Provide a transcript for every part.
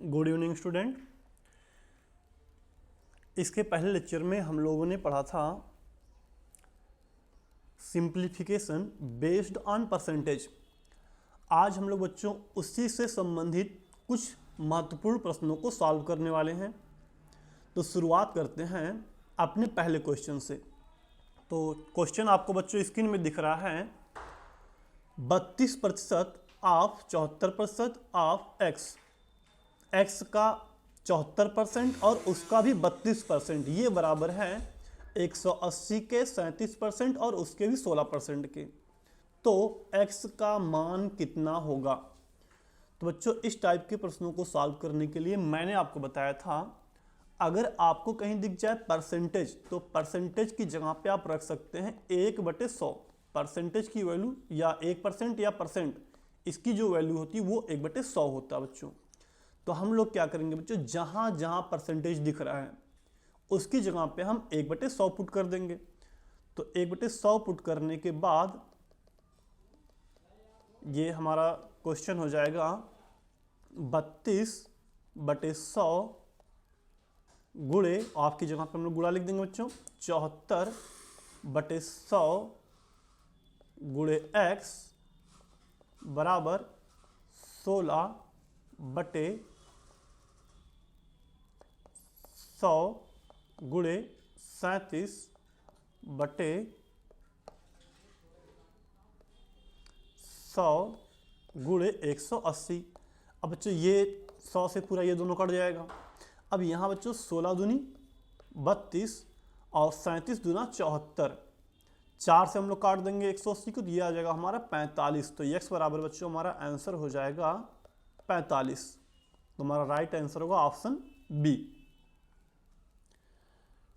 Good evening student. इसके पहले lecture में हम लोगों ने पढ़ा था सिंप्लीफिकेशन बेस्ड ऑन परसेंटेज। आज हम लोग बच्चों उसी से संबंधित कुछ महत्वपूर्ण प्रश्नों को सॉल्व करने वाले हैं। तो शुरुआत करते हैं अपने पहले क्वेश्चन से। तो क्वेश्चन आपको बच्चों स्क्रीन में दिख रहा है, 32% ऑफ 74% ऑफ एक्स, एक्स का 74% और उसका भी 32%, ये बराबर है 180 के 37% और उसके भी 16% के। तो x का मान कितना होगा? तो बच्चों इस टाइप के प्रश्नों को सॉल्व करने के लिए मैंने आपको बताया था, अगर आपको कहीं दिख जाए परसेंटेज तो परसेंटेज की जगह पे आप रख सकते हैं 1/100। परसेंटेज की वैल्यू या 1% या परसेंट, इसकी जो वैल्यू होती है वो 1/100 होता है बच्चों। तो हम लोग क्या करेंगे बच्चों, जहां जहां परसेंटेज दिख रहा है उसकी जगह पे हम 1/100 पुट कर देंगे। तो 1/100 पुट करने के बाद ये हमारा क्वेश्चन हो जाएगा 32/100 गुणे, आपकी जगह पे हम लोग गुणा लिख देंगे बच्चों, 74/100 गुणे x बराबर 16/100 गुणे 37/100 गुणे 180। अब बच्चों ये 100 से पूरा ये दोनों कट जाएगा। अब यहाँ बच्चों 16 दूनी 32 और 37 दूना 74, 4 से हम लोग काट देंगे 180 को, तो ये आ जाएगा हमारा 45। तो x बराबर बच्चों हमारा आंसर हो जाएगा 45। तो हमारा राइट आंसर होगा ऑप्शन बी।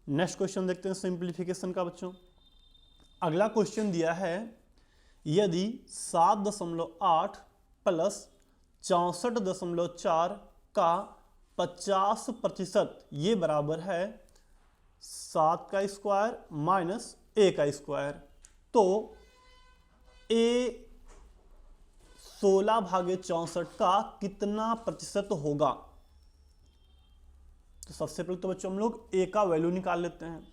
नेक्स्ट क्वेश्चन देखते हैं सिंप्लीफिकेशन का बच्चों। अगला क्वेश्चन दिया है, यदि 7.8 प्लस 64.4 का 50% ये बराबर है 7 का स्क्वायर माइनस a का स्क्वायर, तो a 16/64 का कितना प्रतिशत होगा? तो सबसे पहले तो बच्चों हम लोग a का वैल्यू निकाल लेते हैं।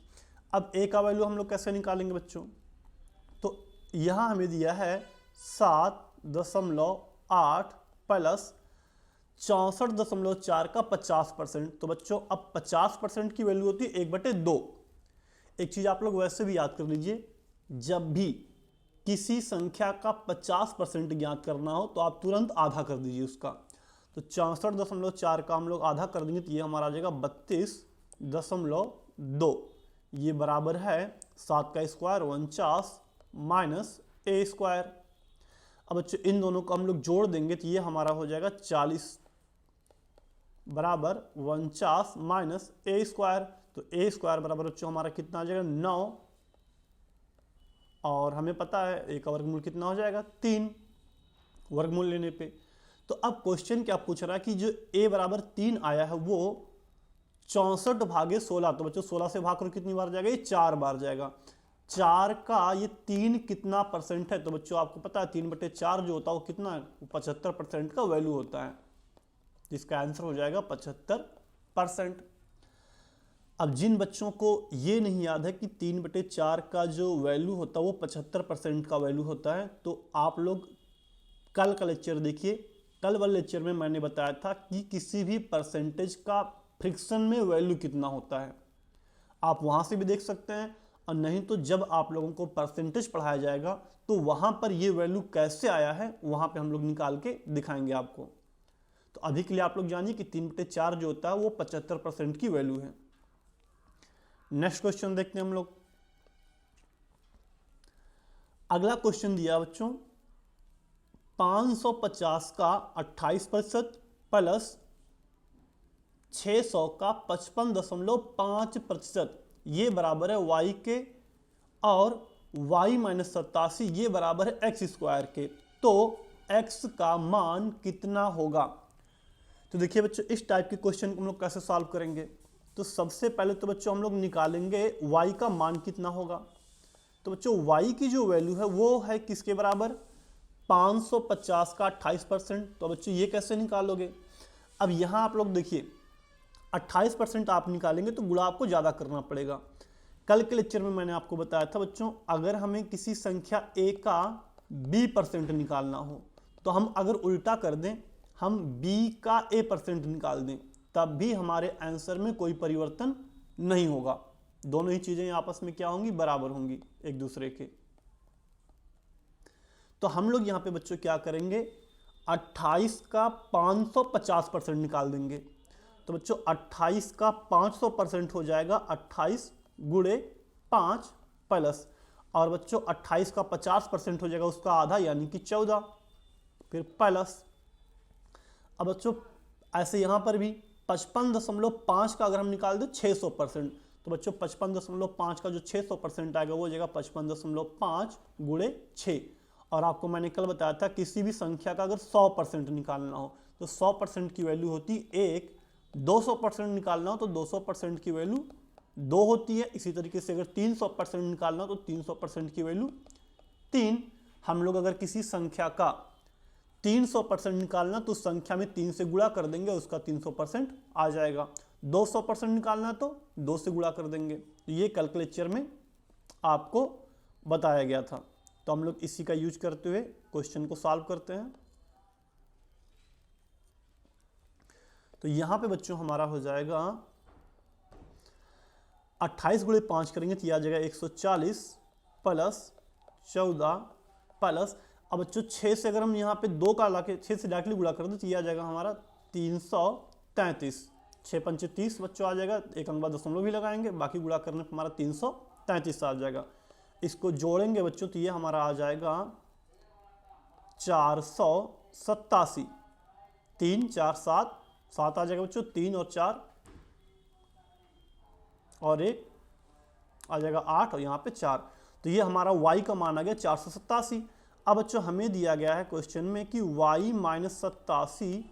अब a का वैल्यू हम लोग कैसे निकालेंगे बच्चों? तो यहां हमें दिया है 7.8 प्लस 64.4 का 50%। तो बच्चों अब 50% की वैल्यू होती है 1/2। एक चीज आप लोग वैसे भी याद कर लीजिए, जब भी किसी संख्या का 50% ज्ञात करना हो तो आप तुरंत आधा कर दीजिए उसका। तो 64.4 का हम लोग आधा कर देंगे तो ये हमारा आ जाएगा 32.2। ये बराबर है 7 का स्क्वायर 49 माइनस a स्क्वायर। अब बच्चों इन दोनों को हम लोग जोड़ देंगे तो ये हमारा हो जाएगा 40 बराबर 49 माइनस a स्क्वायर। तो a स्क्वायर बराबर बच्चों हमारा कितना आ जाएगा 9, और हमें पता है a का वर्गमूल कितना हो जाएगा 3 वर्गमूल लेने पे। तो अब क्वेश्चन क्या पूछ रहा है कि जो a बराबर 3 आया है वो 64/16, तो बच्चों 16 से भाग करो कितनी बार जाएगा, ये 4 बार जाएगा। 4 का ये 3 कितना परसेंट है? तो बच्चों आपको पता है 3/4 जो होता है वो कितना है, 75% का वैल्यू होता है, जिसका आंसर हो जाएगा 75%। अब जिन बच्चों को ये नहीं याद है कि 3/4 का जो वैल्यू होता है वो 75% का वैल्यू होता है, तो आप लोग कल का लेक्चर देखिए। कल वाले लेक्चर में मैंने बताया था कि किसी भी परसेंटेज का फ्रैक्शन में वैल्यू कितना होता है, आप वहां से भी देख सकते हैं, और नहीं तो जब आप लोगों को परसेंटेज पढ़ाया जाएगा तो वहां पर ये वैल्यू कैसे आया है वहां पे हम लोग निकाल के दिखाएंगे आपको। तो अभी के लिए आप लोग जानिए कि 3/4 जो होता है वो 75% की वैल्यू है। नेक्स्ट क्वेश्चन देखते हैं हम लोग। अगला क्वेश्चन दिया बच्चों, 550 का 28% प्लस 600 का 55.5% ये बराबर है y के, और y माइनस 87 ये बराबर है x स्क्वायर के। तो x का मान कितना होगा? तो देखिए बच्चों इस टाइप के क्वेश्चन को हम लोग कैसे सॉल्व करेंगे। तो सबसे पहले तो बच्चों हम लोग निकालेंगे y का मान कितना होगा। तो बच्चों y की जो वैल्यू है वो है किसके बराबर, 550 का 28%। तो बच्चों ये कैसे निकालोगे, अब यहाँ आप लोग देखिए 28% आप निकालेंगे तो गुणा आपको ज़्यादा करना पड़ेगा। कल के लेक्चर में मैंने आपको बताया था बच्चों, अगर हमें किसी संख्या a का b% निकालना हो तो हम अगर उल्टा कर दें, हम b का a% निकाल दें, तब भी हमारे आंसर में कोई परिवर्तन नहीं होगा। दोनों ही चीजें आपस में क्या होंगी, बराबर होंगी एक दूसरे के। तो हम लोग यहाँ पे बच्चों क्या करेंगे, 28 का 550% निकाल देंगे। तो बच्चों 28 का 500% हो जाएगा 28 गुणे 5 प्लस, और बच्चों 28 का 50% हो जाएगा उसका आधा यानी कि 14, फिर प्लस। अब बच्चों ऐसे यहाँ पर भी 55.5 का अगर हम निकाल दें 600%, तो बच्चों 55.5 का जो 600% आएगा वो हो जाएगा 55.5 गुणे 6। और आपको मैंने कल बताया था किसी भी संख्या का अगर 100% निकालना हो तो 100% की वैल्यू होती है 1, 200% निकालना हो तो 200% की वैल्यू 2 होती है। इसी तरीके से अगर 300% निकालना हो तो 300% की वैल्यू 3। हम लोग अगर किसी संख्या का 300% निकालना तो संख्या में 3 से गुणा कर देंगे, उसका 300% आ जाएगा। 200% निकालना तो 2 से गुणा कर देंगे। तो ये कल के लेक्चर में आपको बताया गया था। तो हम लोग इसी का यूज करते हुए क्वेश्चन को सॉल्व करते हैं। तो यहां पे बच्चों हमारा हो जाएगा 28 गुणे 5 करेंगे तो यह आ जाएगा 140 प्लस 14 प्लस, अब बच्चों 6 से अगर हम यहाँ पे 2 का लाके 6 से डायरेक्टली गुणा कर दें तो यह आ जाएगा हमारा 333। 6 पंचे 30 बच्चों आ जाएगा, एक अंक बाद दशमलव भी लगाएंगे, बाकी गुणा करने पर हमारा 333 आ जाएगा। इसको जोड़ेंगे बच्चों तो ये हमारा आ जाएगा 487। 3 4 7 7 आ जाएगा बच्चों, 3 और 4 और 1 आ जाएगा 8 और यहाँ पे 4। तो ये हमारा y का मान आ गया 487। अब बच्चों हमें दिया गया है क्वेश्चन में कि y माइनस 87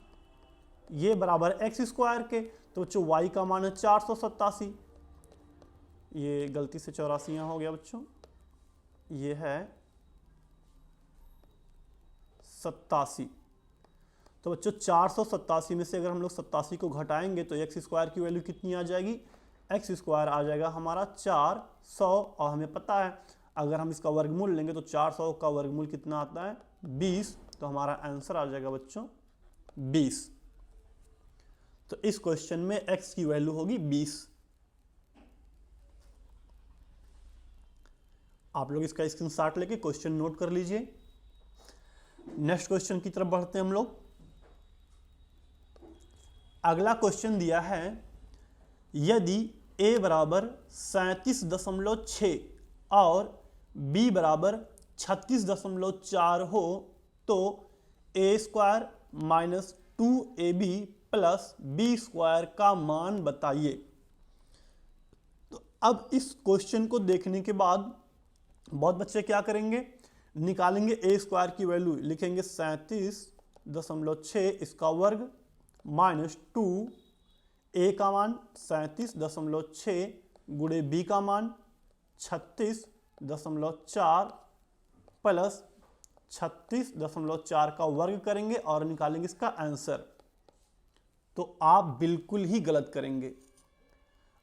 ये बराबर x स्क्वायर के। तो बच्चों y का मान है 487, ये गलती से 84 यहाँ हो गया बच्चों, ये है 87। तो बच्चों 487 में से अगर हम लोग 87 को घटाएंगे तो x स्क्वायर की वैल्यू कितनी आ जाएगी, x स्क्वायर आ जाएगा हमारा 400। और हमें पता है अगर हम इसका वर्गमूल लेंगे तो 400 का वर्गमूल कितना आता है 20। तो हमारा आंसर आ जाएगा बच्चों 20। तो इस क्वेश्चन में x की वैल्यू होगी 20। आप लोग इसका स्क्रीनशॉट लेके क्वेश्चन नोट कर लीजिए। नेक्स्ट क्वेश्चन की तरफ बढ़ते हैं हम लोग। अगला क्वेश्चन दिया है, यदि a बराबर 37.6 और b बराबर 36.4 हो तो a square minus 2ab plus b square का मान बताइए। तो अब इस क्वेश्चन को देखने के बाद बहुत बच्चे क्या करेंगे, निकालेंगे a स्क्वायर की वैल्यू, लिखेंगे 37.6 इसका वर्ग माइनस 2 a का मान 37.6 गुणे b का मान 36.4 प्लस 36.4 का वर्ग करेंगे और निकालेंगे इसका आंसर। तो आप बिल्कुल ही गलत करेंगे।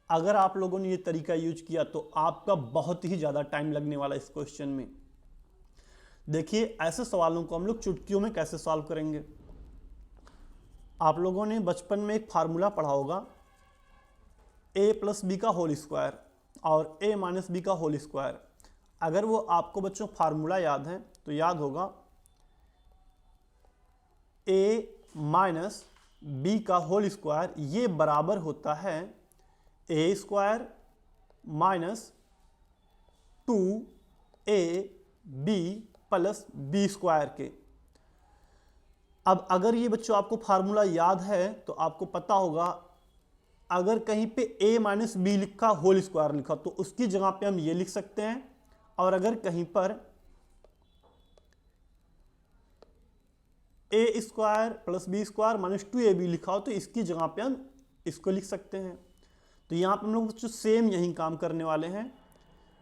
अगर आप लोगों ने ये तरीका यूज किया तो आपका बहुत ही ज़्यादा टाइम लगने वाला इस क्वेश्चन में। देखिए ऐसे सवालों को हम लोग चुटकियों में कैसे सॉल्व करेंगे। आप लोगों ने बचपन में एक फार्मूला पढ़ा होगा a प्लस बी का होल स्क्वायर और a माइनस बी का होल स्क्वायर। अगर वो आपको बच्चों फार्मूला याद है तो याद होगा a माइनस बी का होल स्क्वायर ये बराबर होता है a square minus 2ab plus B square के। अब अगर ये बच्चों आपको फार्मूला याद है तो आपको पता होगा अगर कहीं पे a माइनस बी लिखा होल स्क्वायर लिखा तो उसकी जगह पे हम ये लिख सकते हैं, और अगर कहीं पर a square plus B square minus 2ab लिखा हो तो इसकी जगह पे हम इसको लिख सकते हैं। तो यहाँ पे हम लोग बच्चों सेम यही काम करने वाले हैं,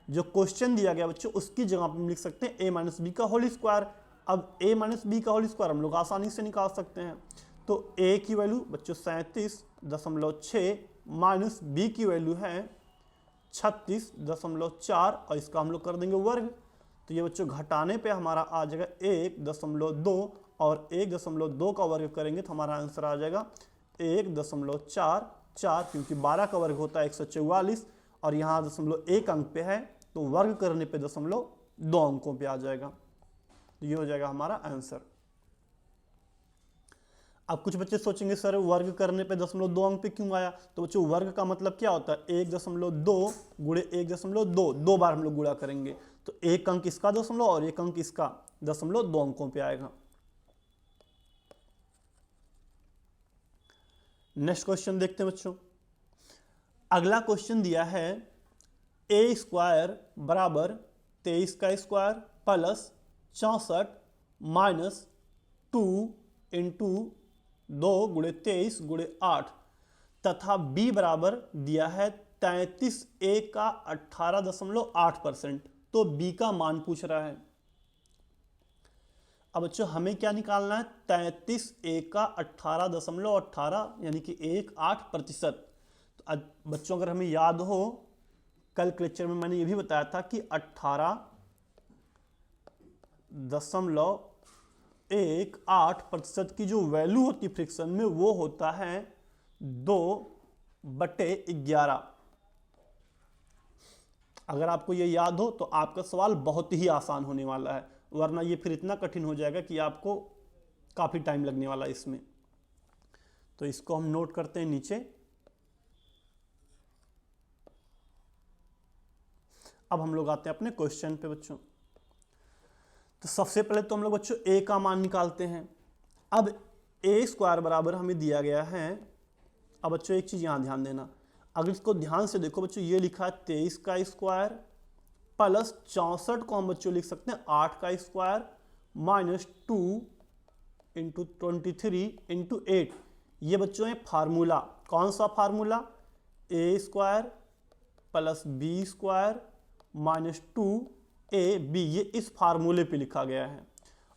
जो क्वेश्चन दिया गया बच्चों उसकी जगह पे हम लिख सकते हैं a माइनस बी का होल स्क्वायर। अब a माइनस बी का होल स्क्वायर हम लोग आसानी से निकाल सकते हैं। तो ए की वैल्यू बच्चों 37.6 माइनस बी की वैल्यू है 36.4 और इसका हम लोग कर देंगे वर्ग। तो ये बच्चों घटाने पे हमारा आ जाएगा 1.2 और 1.2 का वर्ग करेंगे तो हमारा आंसर आ जाएगा 1.44, क्योंकि 12 का वर्ग होता है 144 और यहाँ 0.1 अंक पे है तो वर्ग करने पे 0.2 अंकों पे आ जाएगा। तो ये हो जाएगा हमारा आंसर। अब कुछ बच्चे सोचेंगे सर वर्ग करने पे 0.2 अंक पे क्यों आया? तो बच्चों वर्ग का मतलब क्या होता है? 1.2 गुणे 1.2, 2 बार हम लोग गुणा करेंगे तो एक अंक इसका दशमलव और एक अंक इसका 0.2 अंकों पे आएगा। नेक्स्ट क्वेश्चन देखते हैं बच्चों। अगला क्वेश्चन दिया है ए स्क्वायर बराबर 23 का स्क्वायर प्लस 64 माइनस 2 इंटू 2 गुणे 23 गुणे 8 तथा b बराबर दिया है 33a का 18.8%। तो b का मान पूछ रहा है। अब बच्चों हमें क्या निकालना है? 33a का 18.18 यानी कि 18%। तो बच्चों अगर हमें याद हो कल के लेक्चर में मैंने ये भी बताया था कि 18.18% की जो वैल्यू होती है फ्रिक्शन में वो होता है 2/11। अगर आपको ये याद हो तो आपका सवाल बहुत ही आसान होने वाला है, वरना ये फिर इतना कठिन हो जाएगा कि आपको काफी टाइम लगने वाला है इसमें। तो इसको हम नोट करते हैं नीचे। अब हम लोग आते हैं अपने क्वेश्चन पे बच्चों। तो सबसे पहले तो हम लोग बच्चों a का मान निकालते हैं। अब a स्क्वायर बराबर हमें दिया गया है। अब बच्चों एक चीज यहां ध्यान देना, अगर इसको ध्यान से देखो बच्चों, ये लिखा है 23 का स्क्वायर प्लस 64 को हम बच्चों लिख सकते हैं 8 का स्क्वायर माइनस 2 इंटू 23 इंटू 8। ये बच्चों है फार्मूला। कौन सा formula? a square plus B square minus 2ab, ये इस फार्मूले पे लिखा गया है।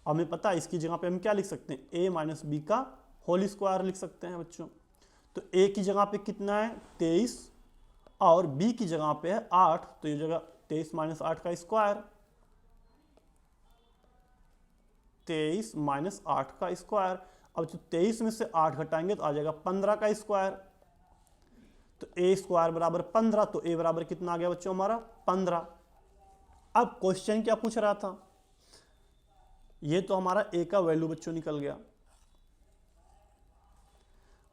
और हमें पता है इसकी जगह पे हम क्या लिख सकते हैं? a माइनस बी का होल स्क्वायर लिख सकते हैं बच्चों। तो a की जगह पे कितना है? 23 और b की जगह पे है 8, तो ये जगह 23 माइनस 8 का स्क्वायर, 23 माइनस 8 का स्क्वायर। अब जो 23 में से 8 घटाएंगे तो आ जाएगा 15 का स्क्वायर। तो a स्क्वायर बराबर 15, तो a बराबर कितना आ गया बच्चों हमारा? 15। अब क्वेश्चन क्या पूछ रहा था? ये तो हमारा a का वैल्यू बच्चों निकल गया।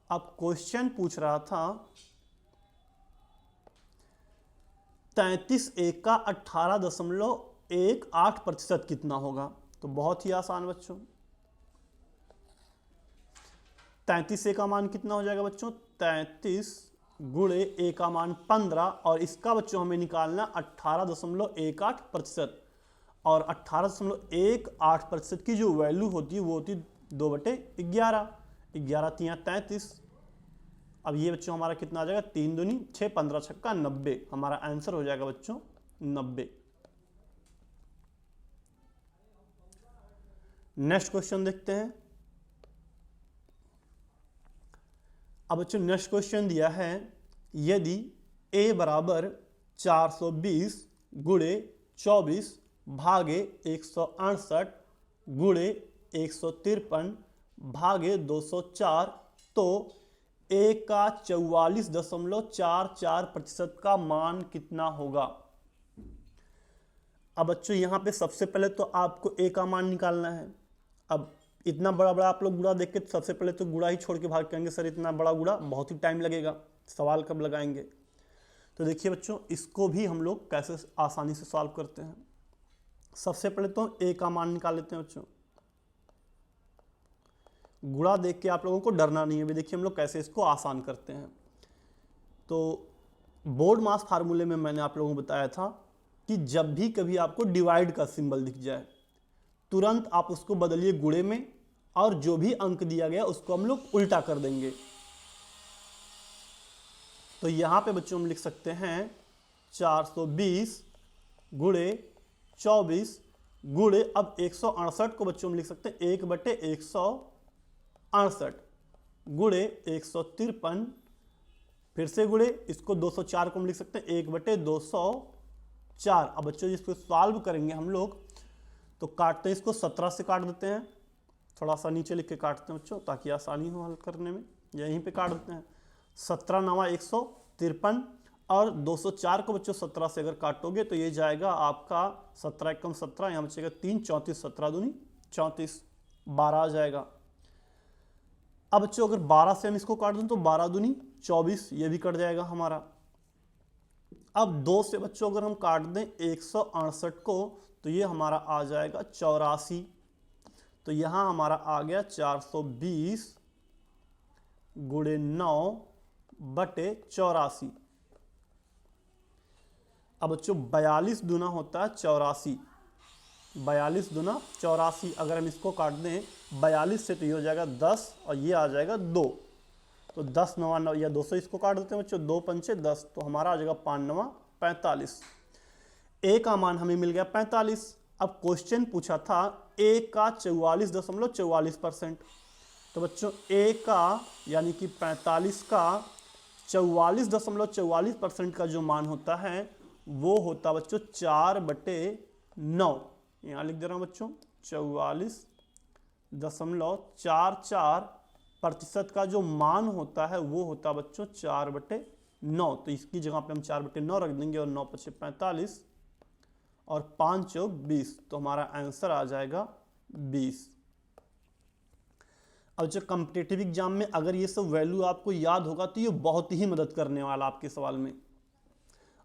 अब क्वेश्चन पूछ रहा था 33a का 18.18% कितना होगा? तो बहुत ही आसान बच्चों, 33a का मान कितना हो जाएगा बच्चों? 33 गुणे a का मान 15 और इसका बच्चों हमें निकालना 18.18%। और 18.18% की जो वैल्यू होती है वो होती 2/11। 11 तियां 33। अब ये बच्चों हमारा कितना आ जाएगा? 3 दूनी 6, 15 छक्का 90। हमारा आंसर हो जाएगा बच्चों 90। नेक्स्ट क्वेश्चन देखते हैं। अब बच्चों नेक्स्ट क्वेश्चन दिया है, यदि a बराबर 420 गुणे 24 भागे 168 गुणे 153 भागे 204 तो a का 44.44% का मान कितना होगा? अब बच्चों यहां पे सबसे पहले तो आपको a का मान निकालना है। अब इतना बड़ा बड़ा आप लोग गुणा देख के सबसे पहले तो गुणा ही छोड़ के भाग कहेंगे सर इतना बड़ा गुणा बहुत ही टाइम लगेगा, सवाल कब लगाएंगे? तो देखिए बच्चों इसको भी हम लोग कैसे आसानी से सॉल्व करते हैं। सबसे पहले तो a का मान निकाल लेते हैं बच्चों। गुणा देख के आप लोगों को डरना नहीं है। भी देखिए हम लोग कैसे इसको आसान करते हैं। तो बोर्ड मास फार्मूले में मैंने आप लोगों को बताया था कि जब भी कभी आपको डिवाइड का सिंबल दिख जाए तुरंत आप उसको बदलिए गुणे में, और जो भी अंक दिया गया उसको हम लोग उल्टा कर देंगे। तो यहां पे बच्चों हम लिख सकते हैं 420 गुणे 24 गुणे, अब 168 को बच्चों हम लिख सकते हैं 1/168। गुणे 153, फिर से गुणे, इसको 204 को हम लिख सकते हैं 1/204। अब बच्चों इसको सॉल्व करेंगे हम लोग तो काटते हैं इसको 17 से काट देते हैं, थोड़ा सा नीचे लिख के काटते हैं बच्चों ताकि आसानी हो हल करने में, यहीं पे काट देते हैं। 17 9 153 और 204 को बच्चों 17 से अगर काटोगे तो ये जाएगा आपका 17 एकम 17, यहाँ बचेगा 3, 34, 17 दूनी 34, 12 आ जाएगा। अब बच्चों अगर 12 से हम इसको काट दें तो 12 दूनी 24, ये भी कट जाएगा हमारा। अब 2 से बच्चों अगर हम काट दें 168 को तो ये हमारा आ जाएगा 84, तो यहाँ हमारा आ गया 420 गुणे 9/84। अब बच्चों 42 दूना होता है 84, 42 दूना 84, अगर हम इसको काट दें 42 से तो ये हो जाएगा 10 और ये आ जाएगा 2, तो 10 9 9 या 200 इसको काट देते हैं बच्चों, 2 पंचे 10, तो हमारा आ जाएगा 5 9 45। ए का मान हमें मिल गया 45। अब क्वेश्चन पूछा था ए का 44.44%, तो बच्चों ए का यानी कि 45 का 44.44% का जो मान होता है वो होता बच्चों 4/9, यहाँ लिख दे रहा हूँ बच्चों 44.44% का जो मान होता है वो होता बच्चों 4/9, तो इसकी जगह पे हम 4/9 रख देंगे और 9 × 45 और 5 × 20, तो हमारा आंसर आ जाएगा 20। अब जो कॉम्पिटिटिव एग्जाम में अगर ये सब वैल्यू आपको याद होगा तो ये बहुत ही मदद करने वाला आपके सवाल में,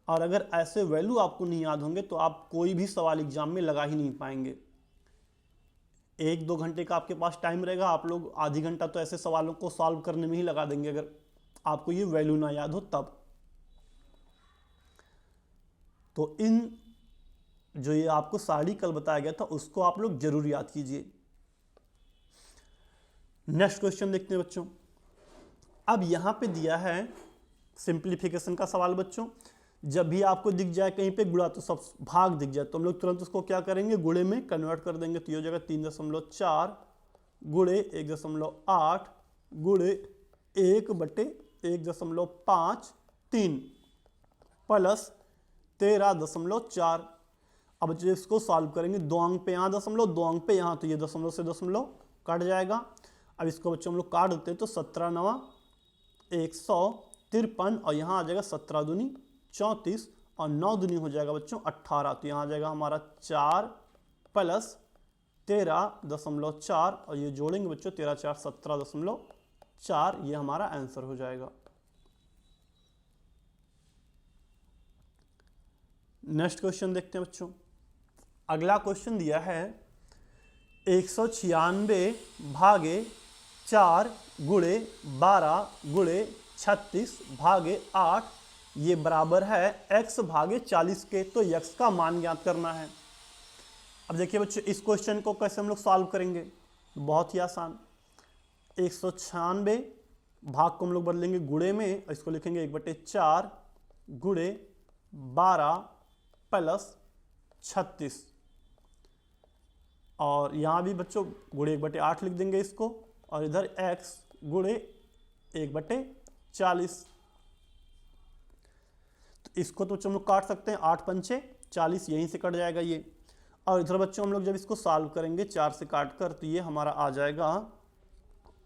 और अगर ऐसे वैल्यू आपको नहीं याद होंगे तो आप कोई भी सवाल एग्जाम में लगा ही नहीं पाएंगे। 1-2 घंटे का आपके पास टाइम रहेगा, आप लोग आधी घंटा तो ऐसे सवालों को सॉल्व करने में ही लगा देंगे अगर आपको ये वैल्यू ना याद हो तब। तो इन जो ये आपको साड़ी कल बताया गया था उसको आप लोग जरूर याद कीजिए। नेक्स्ट क्वेश्चन देखते हैं बच्चों। अब यहां पे दिया है सिंप्लीफिकेशन का सवाल बच्चों। जब भी आपको दिख जाए कहीं पे गुणा तो सब भाग दिख जाए तो हम लोग तुरंत उसको क्या करेंगे, गुणे में कन्वर्ट कर देंगे, तो ये हो जाएगा 3.4 गुणे 1.8 गुणे 1/1.53 प्लस 13.4। अब जो इसको सॉल्व करेंगे 2 अंक पे यहाँ दशमलव, 2 अंक पे यहाँ, तो ये दशमलव से दशमलव कट जाएगा। अब इसको बच्चों हम लोग काट देते हैं तो 17 9 153 और यहाँ आ जाएगा 17 दूनी 34 और 9 दूनी हो जाएगा बच्चों 18, तो यहाँ आ जाएगा हमारा 4 प्लस 13.4 और ये जोड़ेंगे बच्चों 13 4 17.4, ये हमारा आंसर हो जाएगा। नेक्स्ट क्वेश्चन देखते हैं बच्चों। अगला क्वेश्चन दिया है 196 भागे 4 गुणे 12 गुणे 36 भागे 8 ये बराबर है x भागे 40 के, तो x का मान ज्ञात करना है। अब देखिए बच्चों इस क्वेश्चन को कैसे हम लोग सॉल्व करेंगे, बहुत ही आसान। 196 भाग को हम लोग बदलेंगे गुणे में, इसको लिखेंगे 1/4 गुणे 12 प्लस 36 और यहाँ भी बच्चों गुणे 1/8 लिख देंगे इसको, और इधर x गुणे 1/40। तो इसको तो हम लोग काट सकते हैं, 8 पंचे 40, यहीं से कट जाएगा ये। और इधर बच्चों हम लोग जब इसको सॉल्व करेंगे 4 से काट कर तो ये हमारा आ जाएगा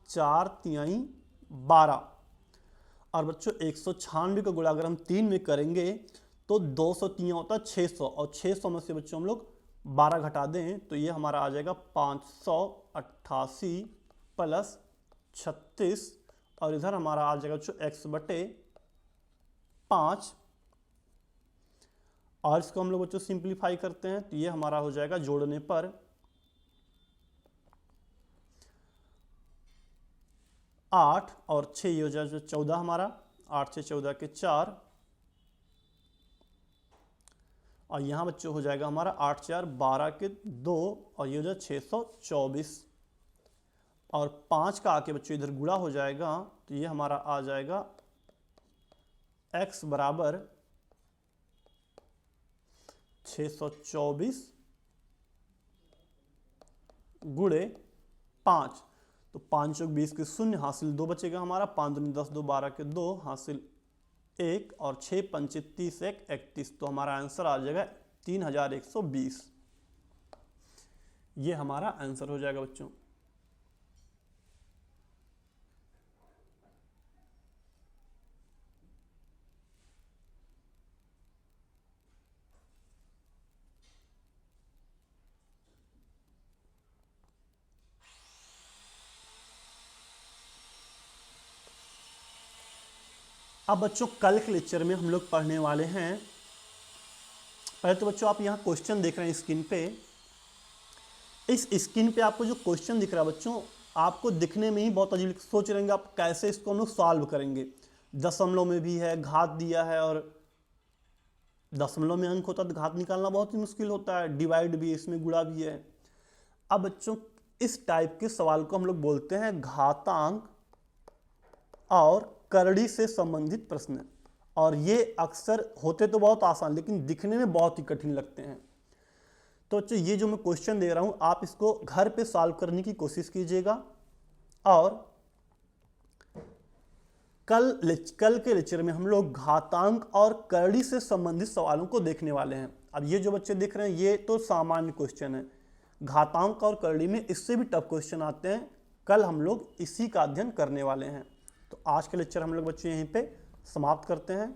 4 तिहाई 12। और बच्चों 196 का गुणा अगर हम 3 में करेंगे तो 200 3 होता है 600, और 600 में से बच्चों हम लोग 12 घटा दें तो ये हमारा आ जाएगा 588 प्लस 36 और इधर हमारा आ जाएगा बच्चों x/5 और इसको हम लोग बच्चों सिंप्लीफाई करते हैं तो ये हमारा हो जाएगा जोड़ने पर 8 और 6, ये हो जाएगा 14 हमारा, 8 6 14 के 4 और यहाँ बच्चों हो जाएगा हमारा 8 4 12 के 2 और ये हो जाएगा 624 और 5 का आके बच्चों इधर गुणा हो जाएगा तो ये हमारा आ जाएगा x बराबर 624 गुणे 5, तो 5 चौक 20 के 0, हासिल 2 बचेगा हमारा, 5 दूनी 10, 2 12 के 2, हासिल 1 और 6 पंचे 30 1 31। तो हमारा आंसर आ जाएगा 3120। ये हमारा आंसर हो जाएगा बच्चों। अब बच्चों कल के लेक्चर में हम लोग पढ़ने वाले हैं, पहले तो बच्चों आप यहाँ क्वेश्चन देख रहे हैं स्क्रीन पे। इस स्क्रीन पे आपको जो क्वेश्चन दिख रहा है बच्चों, आपको दिखने में ही बहुत अजीब, सोच रहे हैं आप कैसे इसको हम लोग सॉल्व करेंगे। दशमलव में भी है, घात दिया है, और दशमलव में अंक होता है तो घात निकालना बहुत ही मुश्किल होता है, डिवाइड भी, इसमें गुणा भी है। अब बच्चों इस टाइप के सवाल को हम लोग बोलते हैं घातांक और करड़ी से संबंधित प्रश्न। और ये अक्सर होते तो बहुत आसान, लेकिन दिखने में बहुत ही कठिन लगते हैं। तो बच्चों ये जो मैं क्वेश्चन दे रहा हूं, आप इसको घर पे सॉल्व करने की कोशिश कीजिएगा, और कल के लेक्चर में हम लोग घातांक और करड़ी से संबंधित सवालों को देखने वाले हैं। अब ये जो बच्चे देख रहे हैं ये तो सामान्य क्वेश्चन है, घातांक और करड़ी में इससे भी टफ क्वेश्चन आते हैं। कल हम लोग इसी का अध्ययन करने वाले हैं। तो आज का लेक्चर हम लोग बच्चे यहीं पे समाप्त करते हैं।